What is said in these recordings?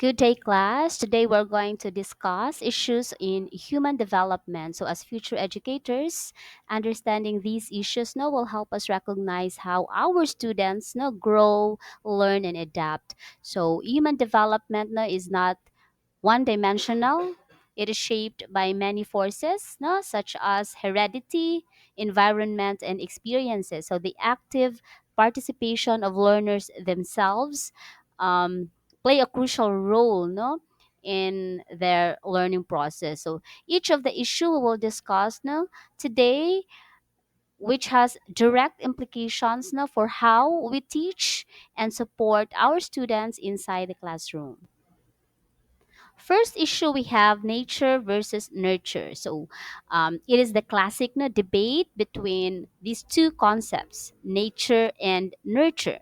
Good day, class. Today we're going to discuss issues in human development. So, as future educators, understanding these issues now will help us recognize how our students now grow, learn, and adapt. So, human development now is not one dimensional. It is shaped by many forces, no, such as heredity, environment, and experiences. So, the active participation of learners themselves um, play a crucial role, no, in their learning process. So, each of the issue we will discuss now today, which has direct implications now for how we teach and support our students inside the classroom. First issue we have nature versus nurture. So it is the classic no, debate between these two concepts, nature and nurture.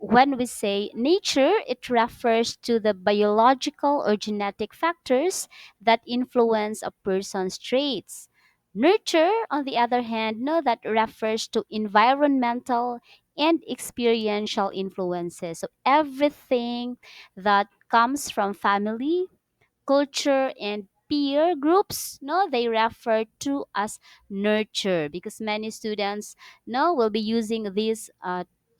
When we say nature, it refers to the biological or genetic factors that influence a person's traits. Nurture, on the other hand, no, that refers to environmental and experiential influences. So everything that comes from family, culture, and peer groups, no, they refer to as nurture because many students no will be using these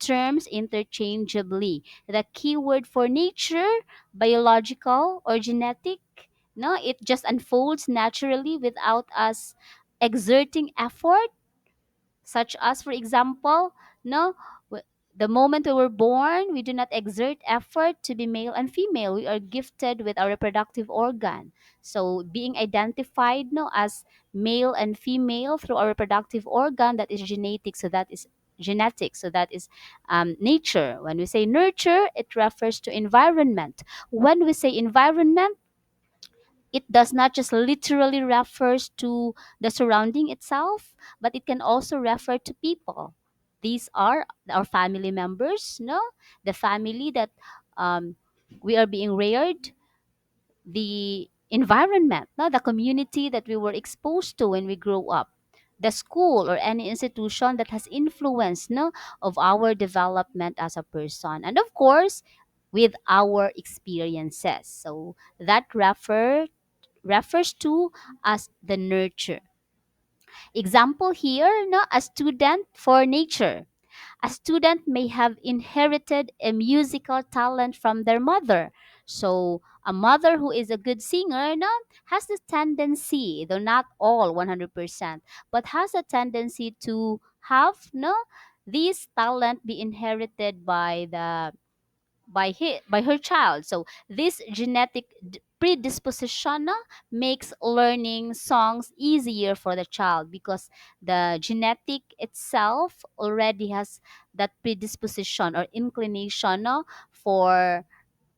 terms interchangeably. The keyword for nature, biological or genetic, no, it just unfolds naturally without us exerting effort, such as for example no the moment we were born, we do not exert effort to be male and female. We are gifted with our reproductive organ. So being identified no as male and female through our reproductive organ, that is genetic. So that is genetic. So that is nature. When we say nurture, it refers to environment. When we say environment, it does not just literally refers to the surrounding itself, but it can also refer to people. These are our family members, no, the family that um, we are being reared, the environment, no, the community that we were exposed to when we grow up, the school or any institution that has influence no of our development as a person, and of course with our experiences. So that refers to as the nurture. Example here, no, a student for nature. A student may have inherited a musical talent from their mother. So a mother who is a good singer, no, has the tendency, though not all 100%, but has a tendency to have no this talent be inherited by her child. So this genetic predisposition makes learning songs easier for the child because the genetic itself already has that predisposition or inclination for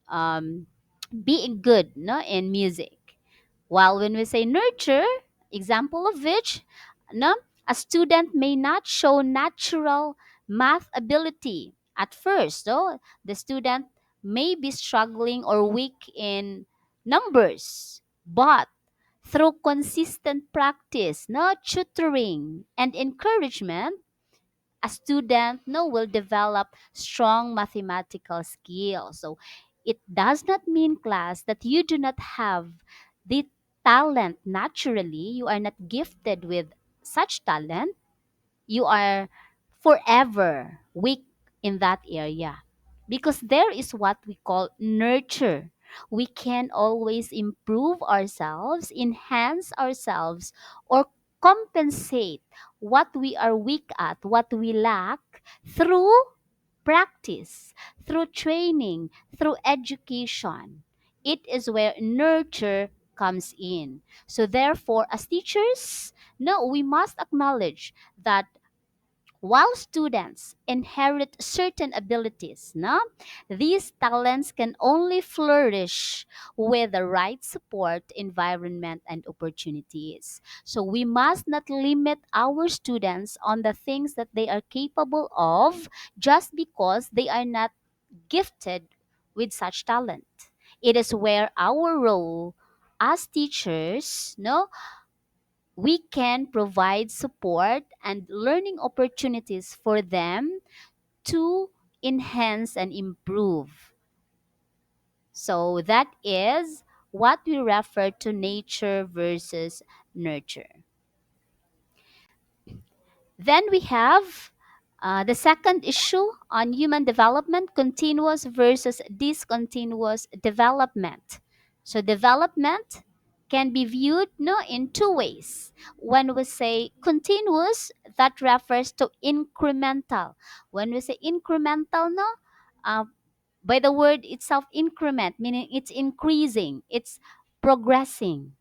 um, being good in music. While when we say nurture, example of which, no, a student may not show natural math ability at first. So the student may be struggling or weak in numbers, but through consistent practice, no, tutoring and encouragement, a student no will develop strong mathematical skills. So it does not mean, class, that you do not have the talent naturally. You are not gifted with such talent. You are forever weak in that area because there is what we call nurture. We can always improve ourselves, enhance ourselves, or compensate what we are weak at, what we lack through practice, through training, through education. It is where nurture comes in. So therefore, as teachers, no, we must acknowledge that while students inherit certain abilities, no, these talents can only flourish with the right support, environment, and opportunities. So we must not limit our students on the things that they are capable of just because they are not gifted with such talent. It is where our role as teachers, no, we can provide support and learning opportunities for them to enhance and improve. So that is what we refer to nature versus nurture. Then we have the second issue on human development, continuous versus discontinuous development. So, development can be viewed no, in two ways. When we say continuous, that refers to incremental. When we say incremental, no, uh, by the word itself, increment, meaning it's increasing, it's progressing.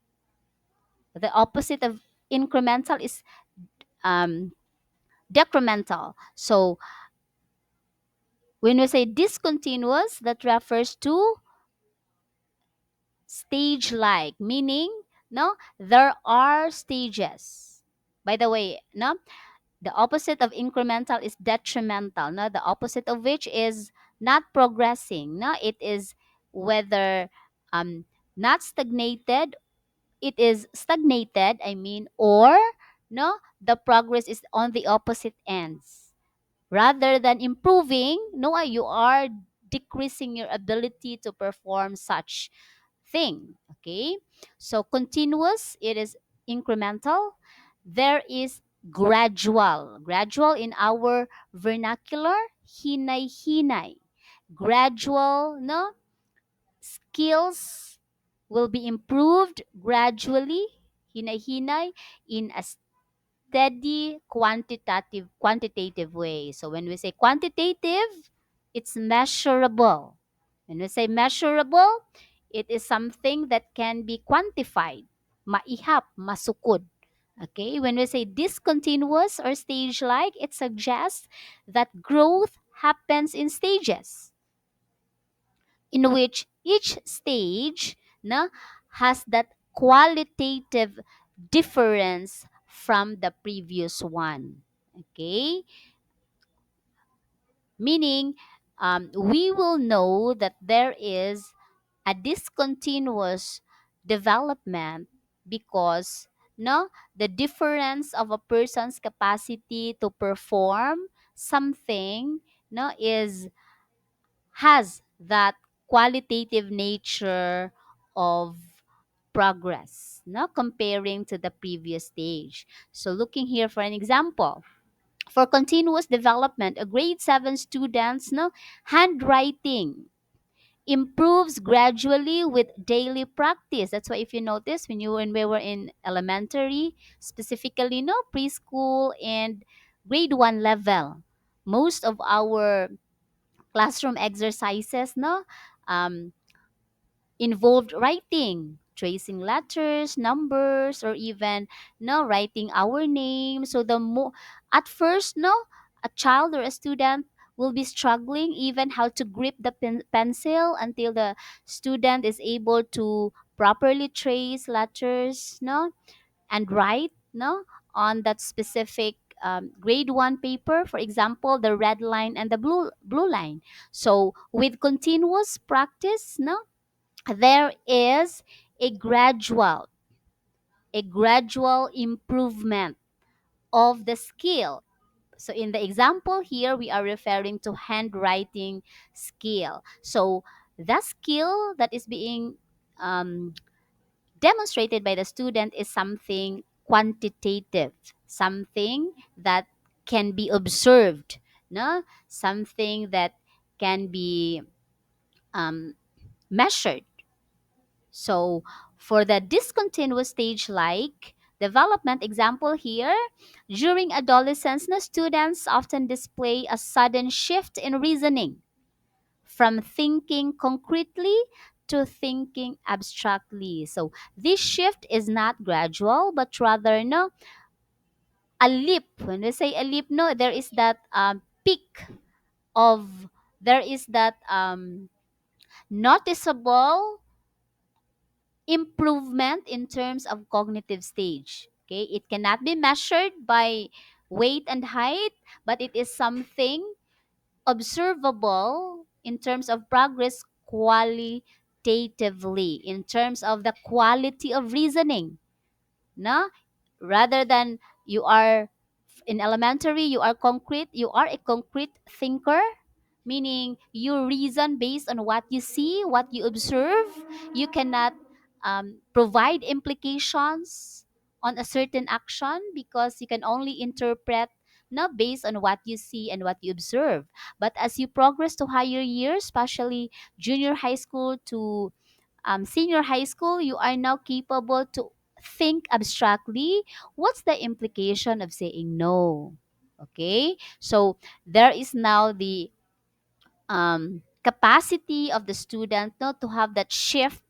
The opposite of incremental is um, decremental. So when we say discontinuous, that refers to stage like, meaning no, there are stages. By the way, no, the opposite of incremental is detrimental. No, the opposite of which is not progressing. No, it is whether um not stagnated, it is stagnated, I mean, or no, the progress is on the opposite ends. Rather than improving, no, you are decreasing your ability to perform such thing. Okay, so continuous, it is incremental. There is gradual in our vernacular, hinay hinay, gradual, no, skills will be improved gradually, hinay hinay, in a steady quantitative way. So when we say quantitative, it's measurable. When we say measurable, it is something that can be quantified, maihap, masukod. Okay, when we say discontinuous or stage like, it suggests that growth happens in stages, in which each stage na, has that qualitative difference from the previous one. Okay, meaning we will know that there is a discontinuous development because no, the difference of a person's capacity to perform something no, is has that qualitative nature of progress, no, comparing to the previous stage. So looking here for an example, for continuous development, a grade 7 student's no, handwriting improves gradually with daily practice. That's why if you notice when we were in elementary, specifically no, preschool and grade 1 level, most of our classroom exercises no, um, involved writing, tracing letters, numbers, or even no, writing our name. So at first no, a child or a student will be struggling even how to grip the pencil until the student is able to properly trace letters no, and write no, on that specific grade 1 paper, for example the red line and the blue line. So with continuous practice no, there is a gradual improvement of the skill. So in the example here, we are referring to handwriting skill. So the skill that is being um, demonstrated by the student is something quantitative, something that can be observed, no? Something that can be um, measured. So for the discontinuous stage like development example here, during adolescence, the students often display a sudden shift in reasoning from thinking concretely to thinking abstractly. So this shift is not gradual, but rather no, a leap. When we say a leap, no, there is that peak of there is that noticeable improvement in terms of cognitive stage. Okay, it cannot be measured by weight and height, but it is something observable in terms of progress qualitatively, in terms of the quality of reasoning. No? Rather than you are in elementary, you are a concrete thinker, meaning you reason based on what you see, what you observe. You cannot provide implications on a certain action because you can only interpret not based on what you see and what you observe. But as you progress to higher years, especially junior high school to senior high school, you are now capable to think abstractly. What's the implication of saying no? Okay, so there is now the capacity of the student not to have that shift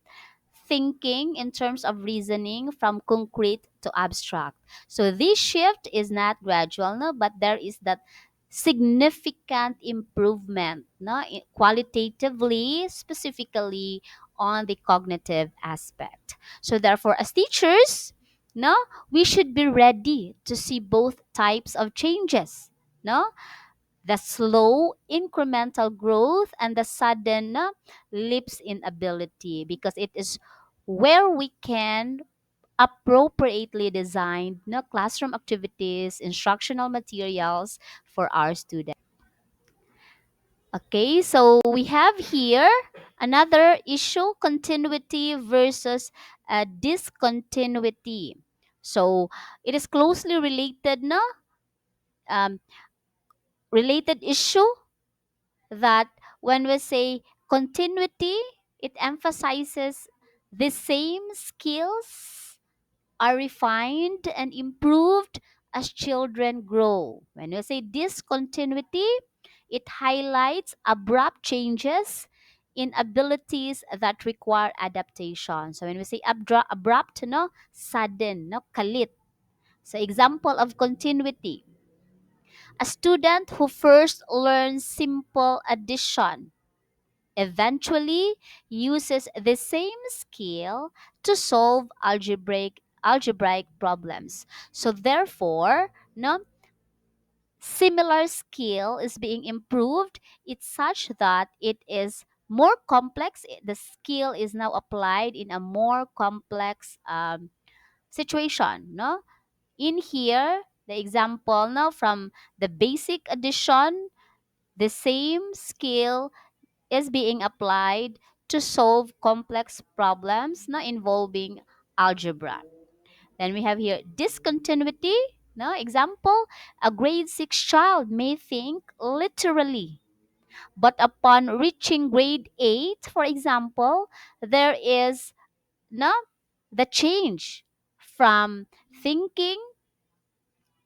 thinking in terms of reasoning from concrete to abstract. So this shift is not gradual, no, but there is that significant improvement, no, qualitatively, specifically on the cognitive aspect. So therefore, as teachers, no, we should be ready to see both types of changes. No, the slow incremental growth and the sudden leaps in ability, because it is where we can appropriately design classroom activities, instructional materials for our students. Okay, so we have here another issue: continuity versus discontinuity. So it is closely related, no? Um, Related issue that when we say continuity, it emphasizes the same skills are refined and improved as children grow. When we say discontinuity, it highlights abrupt changes in abilities that require adaptation. So when we say abrupt, no, sudden, no, kalit. So example of continuity: a student who first learns simple addition eventually uses the same skill to solve algebraic problems. So therefore, no, similar skill is being improved. It's such that it is more complex. The skill is now applied in a more complex situation. No, in here the example now from the basic addition, the same skill is being applied to solve complex problems not involving algebra. Then we have here discontinuity. No example: a grade 6 child may think literally, but upon reaching grade 8, for example, there is no the change from thinking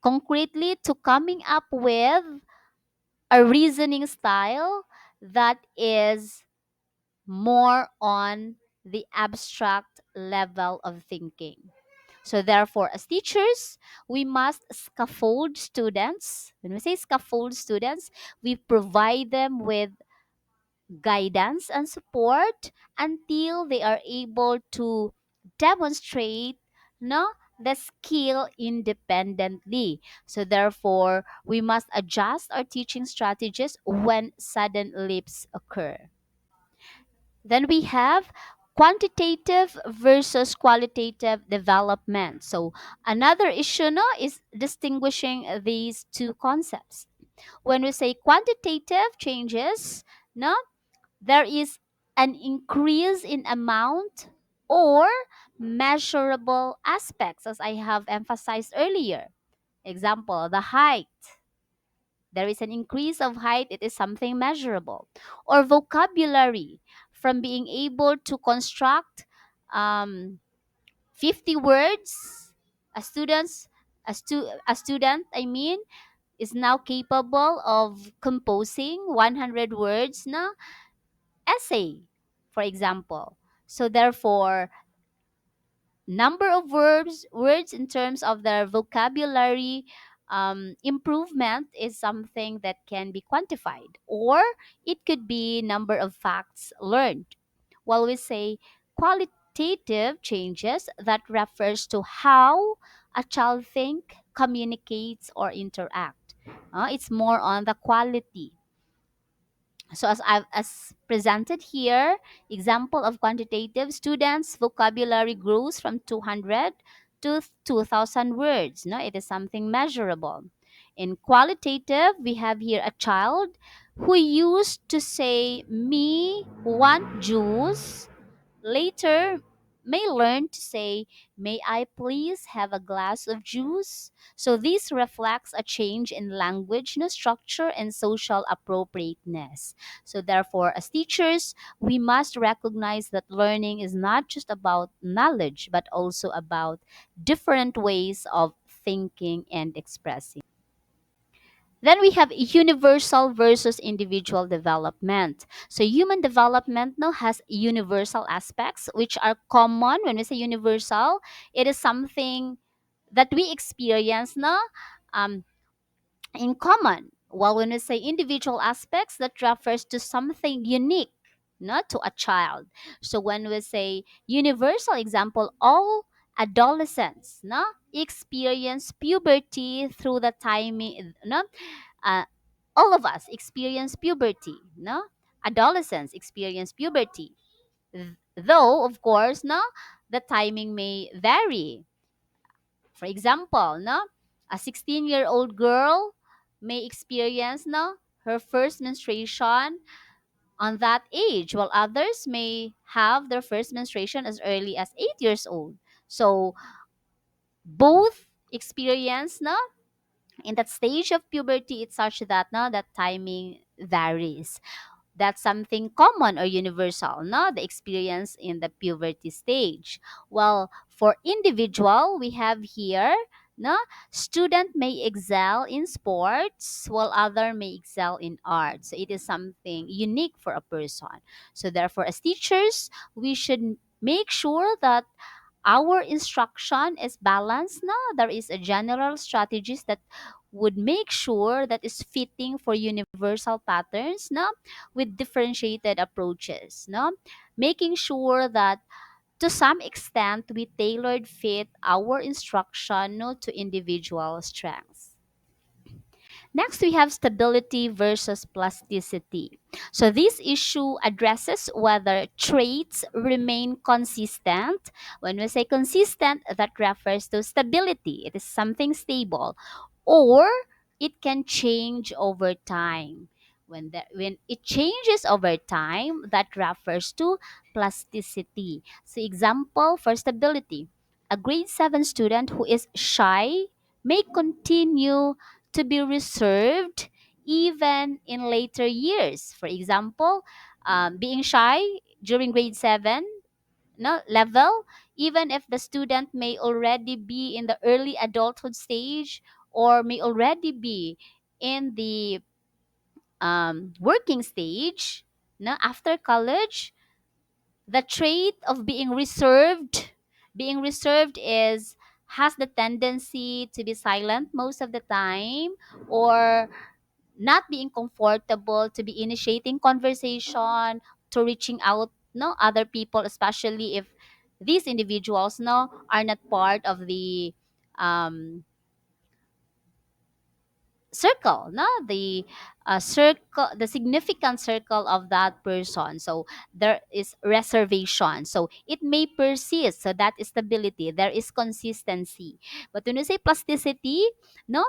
concretely to coming up with a reasoning style that is more on the abstract level of thinking. So, therefore, as teachers, we must scaffold students. When we say scaffold students, we provide them with guidance and support until they are able to demonstrate no the skill independently. So therefore we must adjust our teaching strategies when sudden leaps occur. Then we have quantitative versus qualitative development. So another issue no, is distinguishing these two concepts. When we say quantitative changes, no, there is an increase in amount or measurable aspects, as I have emphasized earlier. Example, the height. There is an increase of height, it is something measurable. Or vocabulary, from being able to construct um, 50 words, a student's a student, I mean, is now capable of composing 100 words na essay, for example. So therefore, number of words in terms of their vocabulary improvement is something that can be quantified, or it could be number of facts learned. While we say qualitative changes, that refers to how a child think, communicates, or interact. It's more on the quality. So as presented here, example of quantitative: students vocabulary grows from 200 to 2000 words. No, it is something measurable. In qualitative, we have here a child who used to say, me want juice, later may learn to say, may I please have a glass of juice? So this reflects a change in language, no, structure, and social appropriateness. So therefore, as teachers, we must recognize that learning is not just about knowledge, but also about different ways of thinking and expressing. Then we have universal versus individual development. So human development now has universal aspects which are common. When we say universal, it is something that we experience now um, in common. While when we say individual aspects, that refers to something unique, not to a child. So when we say universal example, all adolescents no, experience puberty through the timing no, uh, all of us experience puberty, no? Adolescents experience puberty. Though, of course, no, the timing may vary. For example, no, a 16-year-old girl may experience no her first menstruation on that age, while others may have their first menstruation as early as 8 years old. So both experience no in that stage of puberty, it's such that no that timing varies. That's something common or universal, no? The experience in the puberty stage. Well, for individual, we have here, no? Student may excel in sports while other may excel in art. So it is something unique for a person. So therefore, as teachers, we should make sure that our instruction is balanced no there is a general strategies that would make sure that is fitting for universal patterns no with differentiated approaches no making sure that to some extent we tailored fit our instruction no to individual strengths. Next, we have stability versus plasticity. So, this issue addresses whether traits remain consistent. When we say consistent, that refers to stability, it is something stable, or it can change over time. When it changes over time, that refers to plasticity. So, example for stability, a grade 7 student who is shy may continue to be reserved even in later years. For example, being shy during grade 7 no, level, even if the student may already be in the early adulthood stage or may already be in the working stage no, after college, the trait of being reserved is has the tendency to be silent most of the time or not being comfortable to be initiating conversation to reaching out no other people, especially if these individuals no are not part of the um circle no circle, the significant circle of that person. So there is reservation, so it may persist, so that is stability, there is consistency. But when you say plasticity no,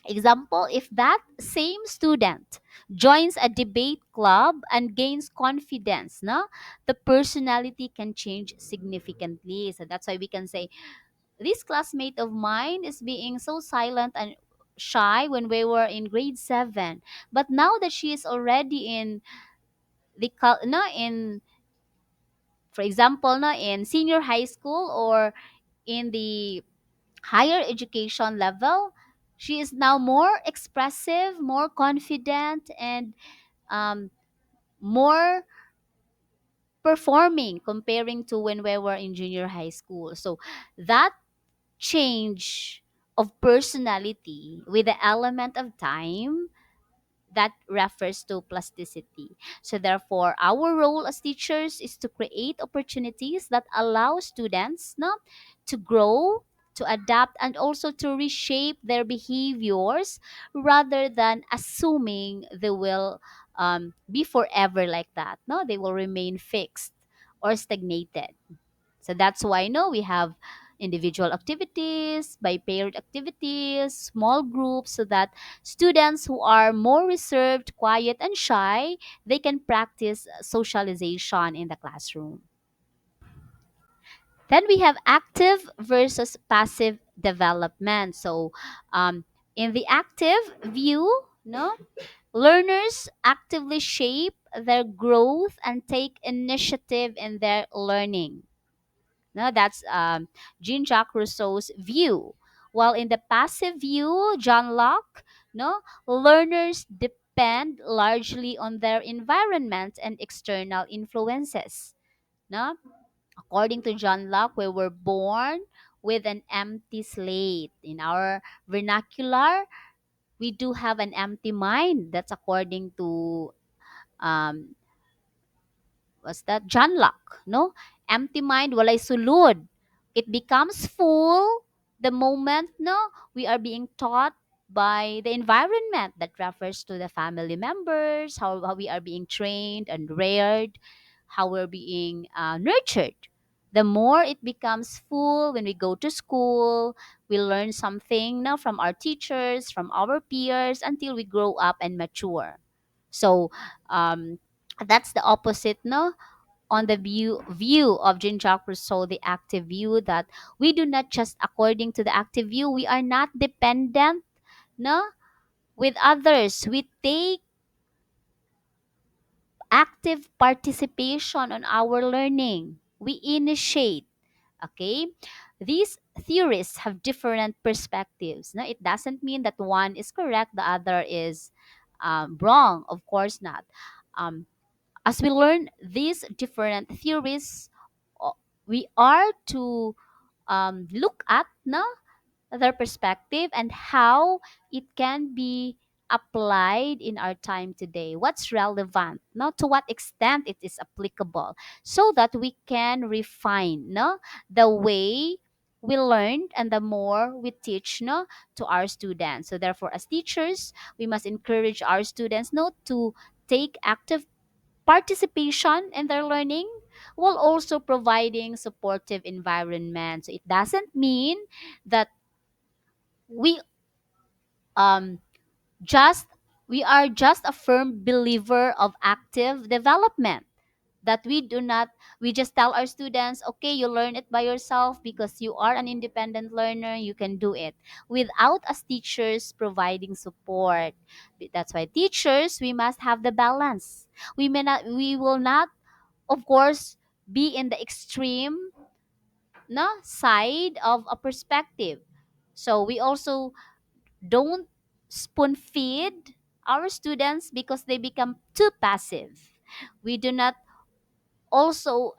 example, if that same student joins a debate club and gains confidence, no, the personality can change significantly. So that's why we can say this classmate of mine is being so silent and shy when we were in grade 7, but now that she is already in the no in for example no in senior high school or in the higher education level, she is now more expressive, more confident, and um, more performing comparing to when we were in junior high school. So that change of personality with the element of time that refers to plasticity. So, therefore, our role as teachers is to create opportunities that allow students no, to grow, to adapt, and also to reshape their behaviors rather than assuming they will be forever like that. No, they will remain fixed or stagnated. So that's why no, we have individual activities, by paired activities, small groups, so that students who are more reserved, quiet, and shy, they can practice socialization in the classroom. Then we have active versus passive development. So, in the active view, no, learners actively shape their growth and take initiative in their learning. No, that's Jean-Jacques Rousseau's view. While in the passive view, John Locke, no, learners depend largely on their environment and external influences. No, according to John Locke, we were born with an empty slate. In our vernacular, we do have an empty mind. That's according to um, was that John Locke, no? Empty mind, walay sulod. It becomes full the moment, no, we are being taught by the environment. That refers to the family members, how we are being trained and reared, how we're being nurtured. The more it becomes full when we go to school, we learn something now from our teachers, from our peers, until we grow up and mature. So, um, that's the opposite, no, on the view of Jean-Jacques Rousseau, the active view, that we do not just according to the active view, we are not dependent, no, with others. We take active participation on our learning. We initiate. Okay, these theories have different perspectives. No, it doesn't mean that one is correct, the other is wrong. Of course not. Um, as we learn these different theories, o- we are to look at, no, their perspective and how it can be applied in our time today, what's relevant, no, to what extent it is applicable, so that we can refine, no, the way we learned and the more we teach, no, to our students. So therefore, as teachers, we must encourage our students, no, to take active participation in their learning, while also providing supportive environment. So it doesn't mean that we um just we are just a firm believer of active development, that we do not, we just tell our students, okay, you learn it by yourself because you are an independent learner, you can do it, without us teachers providing support. That's why teachers, we must have the balance. We will not, of course, be in the extreme, no, side of a perspective. So we also don't spoon feed our students because they become too passive. We do not also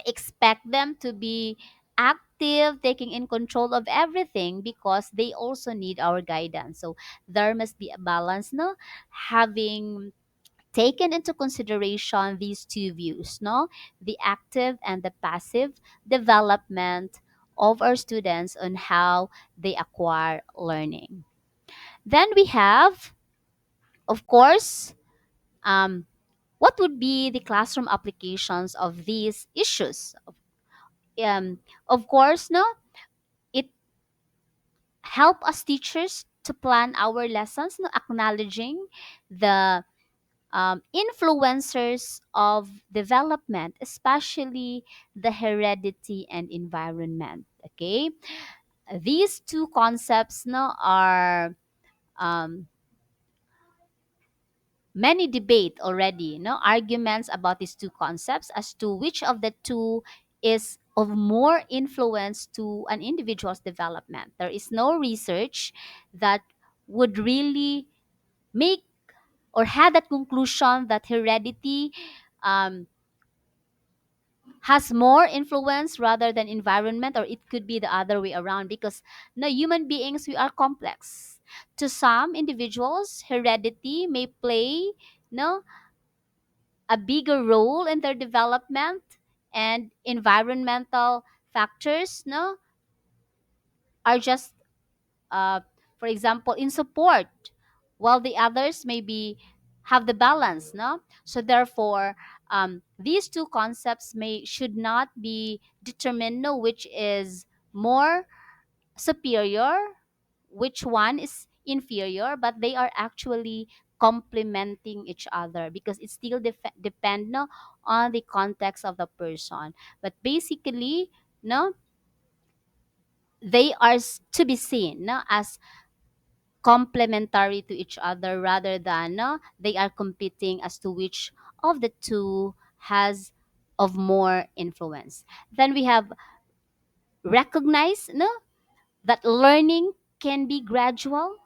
expect them to be active, taking in control of everything, because they also need our guidance. So there must be a balance, no? Having taken into consideration these two views, no, the active and the passive development of our students on how they acquire learning. Then we have, of course, um, what would be the classroom applications of these issues. Of course, no, it help us teachers to plan our lessons, no, acknowledging the influencers of development, especially the heredity and environment. Okay, these two concepts, no, are um, many debate already, no, arguments about these two concepts as to which of the two is of more influence to an individual's development. There is no research that would really make or had that conclusion that heredity um, has more influence rather than environment, or it could be the other way around, because no, human beings, we are complex. To some individuals, heredity may play, no, a bigger role in their development, and environmental factors, no, are just uh, for example, in support, while the others maybe have the balance, no. So therefore, these two concepts may should not be determined, no, which is more superior, which one is inferior, but they are actually complementing each other because it still depend, no, on the context of the person. But basically, no, they are to be seen, no, as complementary to each other rather than, no, they are competing as to which of the two has of more influence. Then we have recognize, no, that learning can be gradual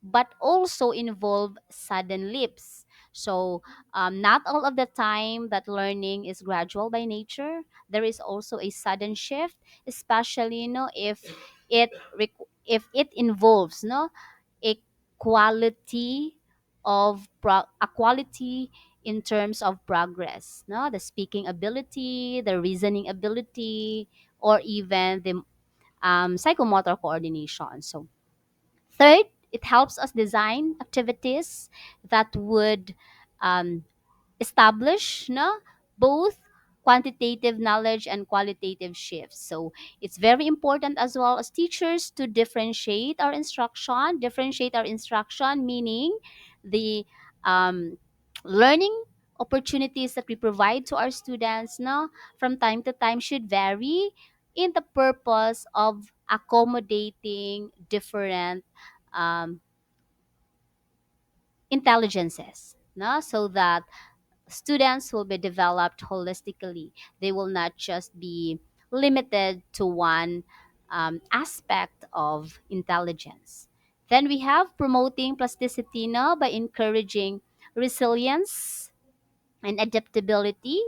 but also involve sudden leaps. So, not all of the time that learning is gradual by nature. There is also a sudden shift, especially, if it if it involves, no, a quality a quality in terms of progress, no, the speaking ability, the reasoning ability, or even the psychomotor coordination. So, third, it helps us design activities that would um, establish, no, both quantitative knowledge and qualitative shifts. So it's very important as well as teachers to differentiate our instruction, meaning the um, learning opportunities that we provide to our students, no, from time to time should vary in the purpose of accommodating different um, intelligences, no, so that students will be developed holistically. They will not just be limited to one aspect of intelligence. Then we have promoting plasticity, no, by encouraging resilience and adaptability.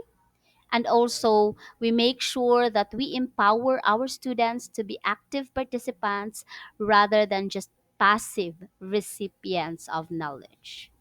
And also, we make sure that we empower our students to be active participants rather than just passive recipients of knowledge.